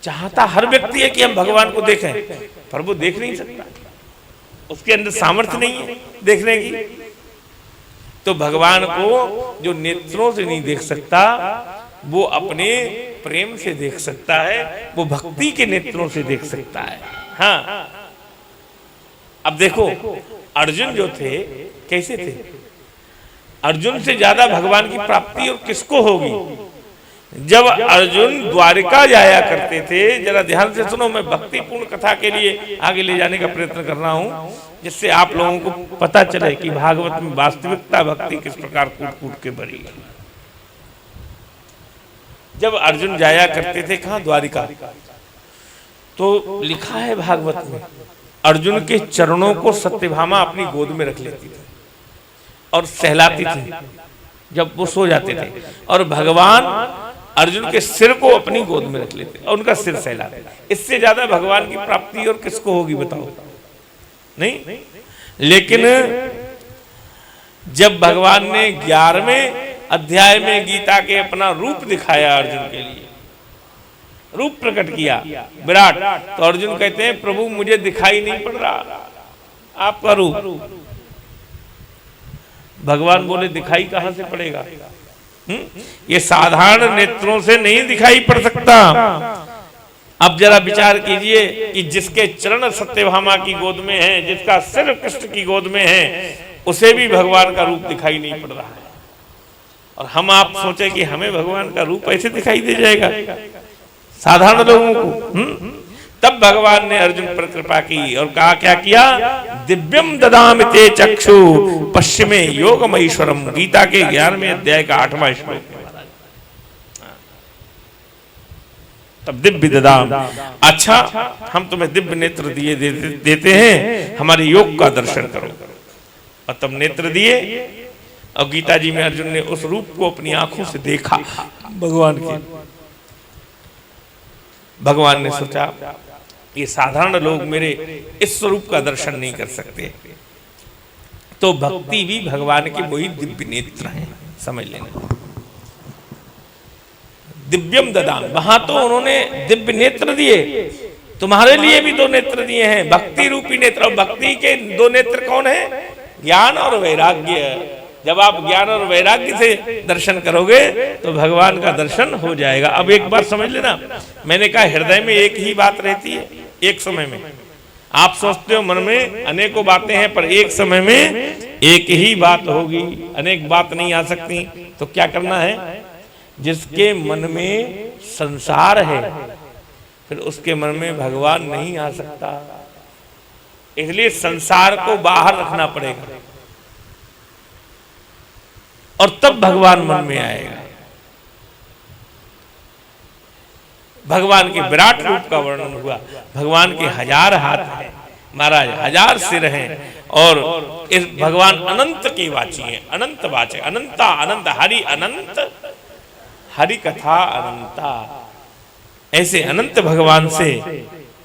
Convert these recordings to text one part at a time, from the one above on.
चाहता हर व्यक्ति है कि हम भगवान को देखें, पर वो देख नहीं सकता, उसके अंदर सामर्थ्य नहीं है देखने की। तो भगवान को जो नेत्रों से नहीं देख सकता, वो अपने प्रेम से देख सकता है, वो भक्ति के नेत्रों से देख सकता है। हाँ, अब देखो अर्जुन जो थे कैसे थे, अर्जुन से ज्यादा भगवान की प्राप्ति और किसको होगी। जब अर्जुन द्वारिका जाया करते थे, जरा ध्यान से सुनो, मैं भक्तिपूर्ण कथा के लिए आगे ले जाने का प्रयत्न कर रहा हूं, जिससे आप लोगों को पता चले कि भागवत में वास्तविकता भक्ति किस प्रकार कूट कूट के भरी है। जब अर्जुन जाया करते थे कहां, द्वारिका, तो लिखा है भागवत में अर्जुन के चरणों को सत्यभामा अपनी गोद में रख लेती थी और सहलाती थी जब वो सो जाते थे, और भगवान अर्जुन के सिर को अपनी गोद में रख लेते और उनका सिर सहलाते। इससे ज्यादा भगवान की प्राप्ति और किसको होगी बताओ? नहीं। लेकिन जब भगवान ने 11वें अध्याय में गीता के अपना रूप दिखाया, अर्जुन के लिए रूप प्रकट किया विराट, तो अर्जुन कहते हैं प्रभु मुझे दिखाई नहीं पड़ रहा आपका रूप। भगवान बोले दिखाई कहां से पड़ेगा, ये साधारण नेत्रों से नहीं दिखाई पड़ सकता। अब जरा विचार कीजिए कि जिसके चरण सत्यभामा की गोद में है, जिसका सिर कृष्ण की गोद में है, उसे भी भगवान का रूप दिखाई नहीं पड़ रहा है, और हम आप सोचे कि हमें भगवान का रूप ऐसे दिखाई दे जाएगा साधारण लोगों को। तब भगवान ने अर्जुन पर कृपा की और कहा, क्या किया, दिव्यम ददामि ते चक्षु पश्चिमे योगमईश्वरम। गीता के 11वें अध्याय का 8वां श्लोक। तब दिव्य ददाम, अच्छा हम तुम्हें दिव्य नेत्र दिए देते हैं, हमारे योग का दर्शन करो। और तब नेत्र दिए, और गीता जी में अर्जुन ने उस रूप को अपनी आंखों से देखा भगवान के। भगवान ने सोचा ये साधारण लोग मेरे इस स्वरूप का दर्शन नहीं कर सकते, तो भक्ति भी भगवान के वही दिव्य नेत्र हैं, समझ लेना। दिव्यम ददाम, वहां तो उन्होंने दिव्य नेत्र दिए, तुम्हारे लिए भी 2 नेत्र दिए हैं, भक्ति रूपी नेत्र। और भक्ति के 2 नेत्र कौन है, ज्ञान और वैराग्य। जब आप ज्ञान और वैराग्य से दर्शन करोगे तो भगवान का दर्शन हो जाएगा। अब एक बात समझ लेना, मैंने कहा हृदय में एक ही बात रहती है एक समय में। आप सोचते हो मन में अनेकों बातें हैं, पर एक समय में एक ही बात होगी, अनेक बात नहीं आ सकती। तो क्या करना है, जिसके मन में संसार है फिर उसके मन में भगवान नहीं आ सकता, इसलिए संसार को बाहर रखना पड़ेगा और तब भगवान मन में आएगा। भगवान के विराट रूप का वर्णन हुआ। भगवान के 1000 हाथ हैं महाराज, 1000 सिर हैं, और इस भगवान अनंत के वाची हैं, अनंत वाचक, अनंता अनंत, हरि अनंत, हरि कथा अनंता। ऐसे अनंत भगवान से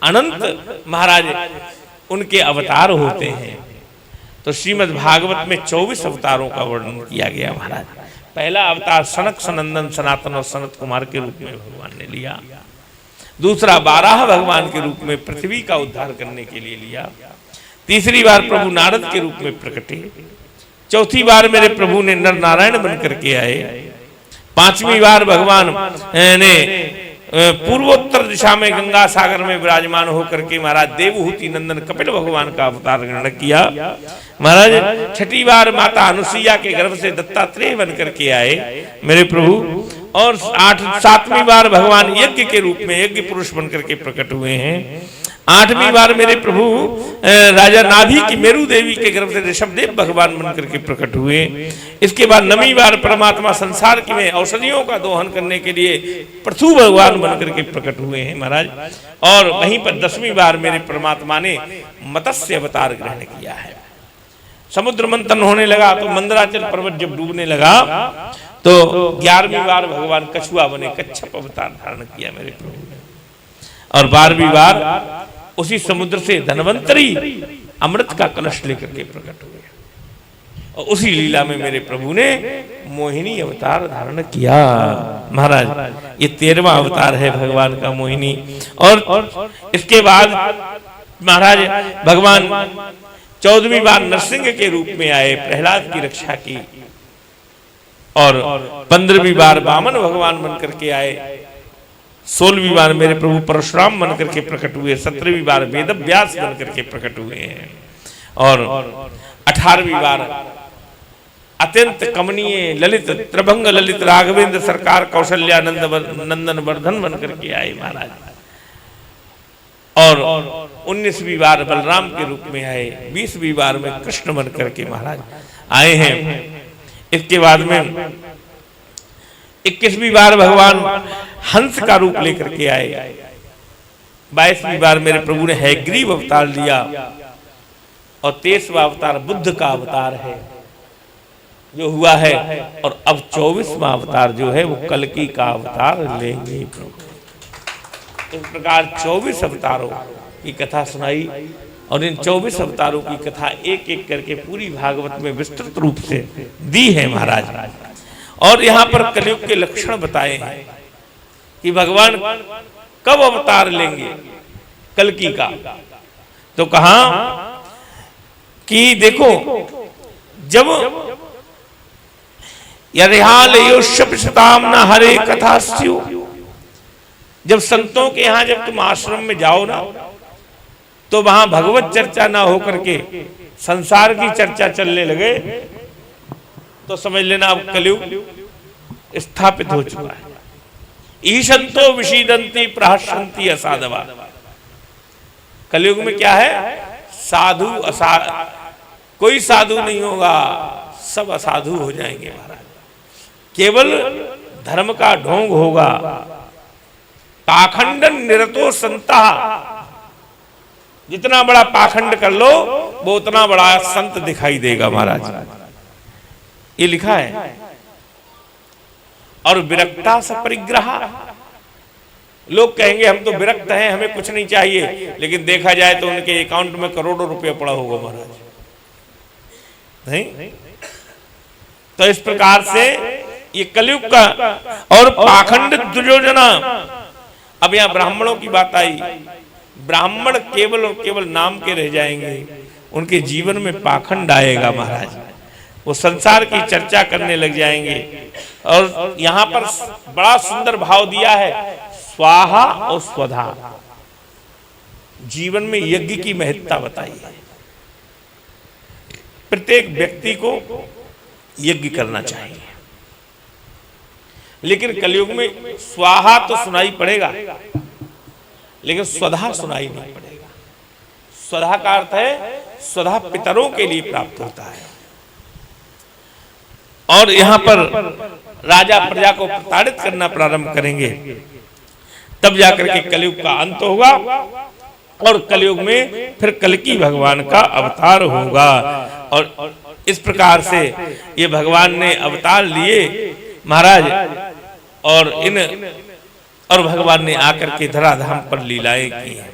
अनंत महाराज उनके अवतार होते हैं। तो श्रीमद् भागवत में 24 अवतारों का वर्णन किया गया महाराज। पहला अवतार सनक सनंदन सनातन और सनत कुमार के रूप में भगवान ने लिया। दूसरा 12 भगवान के रूप में पृथ्वी का उद्धार करने के लिए लिया। तीसरी बार प्रभु नारद के रूप में प्रकटे। चौथी बार मेरे प्रभु ने नर नारायण बन करके आए। 5वीं बार भगवान ने पूर्वोत्तर दिशा में गंगा सागर में विराजमान होकर के महाराज देवहूति नंदन कपिल भगवान का अवतार ग्रहण किया। महाराज 6ठी बार माता अनुसुईया के गर्भ से दत्तात्रेय बन करके आए मेरे प्रभु। और 7वीं बार भगवान यज्ञ के रूप में यज्ञ पुरुष बन करके प्रकट हुए हैं। 8वीं बार मेरे प्रभु राजा नाभि की मेरू देवी के गर्भ से ऋषभदेव भगवान बन करके प्रकट हुए। इसके बाद 9वीं बार परमात्मा संसार की में औषधियों का दोहन करने के लिए पृथु भगवान बन करके प्रकट हुए हैं महाराज। और वहीं पर 10वीं बार मेरे परमात्मा ने मत्स्य अवतार ग्रहण किया है। समुद्र मंथन होने लगा तो मंदराचल पर्वत जब डूबने लगा तो 11वीं बार भगवान कछुआ बने, कच्छप अवतार धारण किया मेरे प्रभु ने। और 12वीं बार उसी समुद्र से धनवंतरी अमृत का कलश लेकर के प्रकट हुए। और उसी लीला में मेरे प्रभु ने मोहिनी अवतार धारण किया। महाराज ये 13वां अवतार है भगवान का मोहिनी। और इसके बाद महाराज भगवान 14वीं बार नरसिंह के रूप में आए, प्रहलाद की रक्षा की। और 15वीं बार वामन भगवान बनकर के आए। 16वीं बार मेरे प्रभु परशुराम बनकर के प्रकट हुए। 17वीं बार वेद व्यास बनकर के प्रकट हुए हैं। और 18वीं बार अत्यंत कमनीय ललित त्रिभंग ललित राघवेंद्र सरकार कौशल्यानंद नंदन वर्धन बनकर के आए महाराज। और 19वीं बार बलराम के रूप में आए। 20वीं बार में कृष्ण बनकर के महाराज आए हैं। इसके बाद में 21वीं बार भगवान हंस का रूप लेकर के आए। 22वीं बार मेरे प्रभु ने हैग्रीव अवतार लिया। और 23वां अवतार बुद्ध का अवतार है जो हुआ है। और अब 24वां अवतार जो है वो कल्कि का अवतार लेंगे प्रभु। इस प्रकार 24 अवतारों की कथा सुनाई। और इन 24 अवतारों की कथा एक एक करके पूरी भागवत में विस्तृत रूप से दी है महाराज। और यहाँ पर कलयुग के लक्षण बताए हैं कि भगवान कब अवतार लेंगे कल्कि का। तो कहा कि देखो जब न हरे कथा, जब संतों के यहाँ जब तुम आश्रम में जाओ ना तो वहां भगवत चर्चा ना होकर के संसार की चर्चा चलने लगे तो समझ लेना अब कलयुग स्थापित हो चुका है। ईशंतो विशीदंती प्रहसंती असाधवा। कलयुग में क्या है? साधु कोई साधु नहीं होगा, सब असाधु हो जाएंगे महाराज। केवल धर्म का ढोंग होगा। पाखंडन निरतो संता, जितना बड़ा पाखंड कर लो वो उतना बड़ा संत दिखाई देगा महाराज। ये लिखा है। और विरक्ता सपरिग्रह, लोग कहेंगे हम तो विरक्त हैं, हमें कुछ नहीं चाहिए, लेकिन देखा जाए तो उनके अकाउंट में करोड़ों रुपए पड़ा होगा महाराज। नहीं? तो इस प्रकार से ये कलयुग का। और पाखंड दुर्योजना, अब यहां ब्राह्मणों की बात आई। ब्राह्मण केवल और केवल नाम के रह जाएंगे, उनके जीवन में पाखंड आएगा महाराज। वो संसार की चर्चा करने लग जाएंगे। और यहां पर बड़ा सुंदर भाव दिया है, स्वाहा और स्वधा। जीवन में यज्ञ की महत्ता बताई है। प्रत्येक व्यक्ति को यज्ञ करना चाहिए, लेकिन कलयुग में स्वाहा तो सुनाई पड़ेगा लेकिन स्वधा सुनाई नहीं पड़ेगा। स्वधा का अर्थ है स्वधा पितरों के लिए प्राप्त होता है। और यहां पर राजा प्रजा को प्रताड़ित करना प्रारंभ करेंगे, तब जाकर के कलयुग का अंत होगा। और कलयुग में फिर कल्कि भगवान का अवतार होगा। और इस प्रकार से ये भगवान ने अवतार लिए महाराज। और भगवान ने आकर के धराधाम पर लीलाएं की हैं।